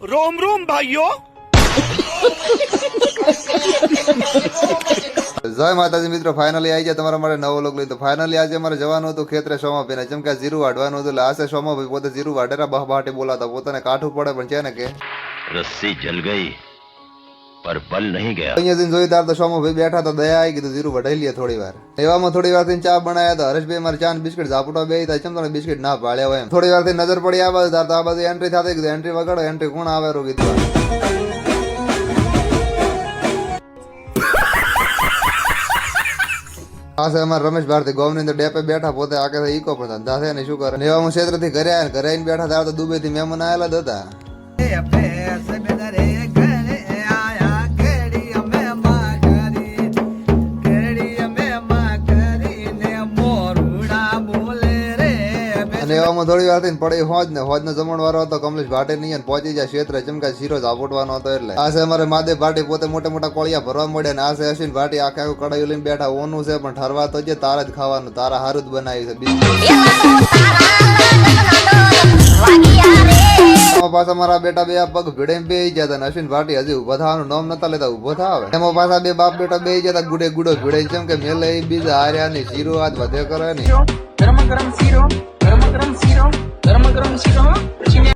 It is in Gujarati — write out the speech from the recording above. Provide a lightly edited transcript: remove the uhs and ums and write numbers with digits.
रोम रोम भाइयों। જય માતાજી મિત્રો, ફાઇનલી આવી જાય તમારા માટે નવો લોક લઈ. તો ફાઇનલી આજે અમારે જવાનું હતું ખેતરે સોમાભાઈ ને, જેમ કે જીરું વાઢવાનું હતું. એટલે આશે સોમાભાઈ પોતે જીરું વાઢેરા બહાટી બોલાતા, પોતાને કાઠું પડે પણ છે ને કે रस्सी जल गई पर बल नहीं गया। અહીંયા જઈને જોયું ત્યારે તો સોમાભાઈ બેઠા તો દયા આવી કીધું જીરું વઢાઈ લઈએ થોડી વાર. એવામાં થોડી વાર થઈને ચા બનાવ્યા હતા. હરેશભાઈ મારે ચા ને બિસ્કિટ ઝાપટવા બે થાય, ચમ તમે બિસ્કિટ ના પાડ્યા હોય એમ. થોડી વાર થી નજર પડી આ બાજુ, ત્યારે તો આ બાજુ એન્ટ્રી થતી કીધું એન્ટ્રી વગાડો, એન્ટ્રી કોણ આવે રો કીધું. આ છે અમારા રમેશ ભારતી ગોમની અંદર ડેપે બેઠા, પોતે આકે ઈકો પણ ધંધા છે ને શું કરે. એવા હું ક્ષેત્ર થી ઘરે આવ્યા, ઘરે આવીને બેઠા ત્યારે તો દુબઈ થી મહેમાન આવેલા જ હતા. અને એવામાં થોડી વાર થઈને પડી હોજ નો જમણવારો હતો. કમલેશ ભાટે નહીં પહોંચી જાય ક્ષેત્ર, ચમકા શીરો ઝાપટવાનો હતો. એટલે આ છે અમારે મહાદેવ ભાટી, પોતે મોટા મોટા કોળિયા ભરવા મળ્યા. ને આ છે અશ્વિન ભાટી, આખે આખું કડાયું લઈને બેઠા. ઓનું છે પણ ઠરવા તો છે, તારા જ ખાવાનું, તારા હારું જ બનાવ્યું છે. પાછા મારા બેટા બે પગ ભીડે બે જતા, અશ્વિન ભાટી હજી ઉભા થવાનું નામ નતા લેતા, ઉભો થાવે. એમાં પાછા બે બાપ બેટા બે જતા, ગુડે ગુડો ભીડે, જેમ કે મેલે બીજા હાર્યા ની શીરો આજ વધે કરે ને. ગરમ ગરમ શીરો, ગરમ ગરમ શીરો, ગરમ ગરમ શીરો.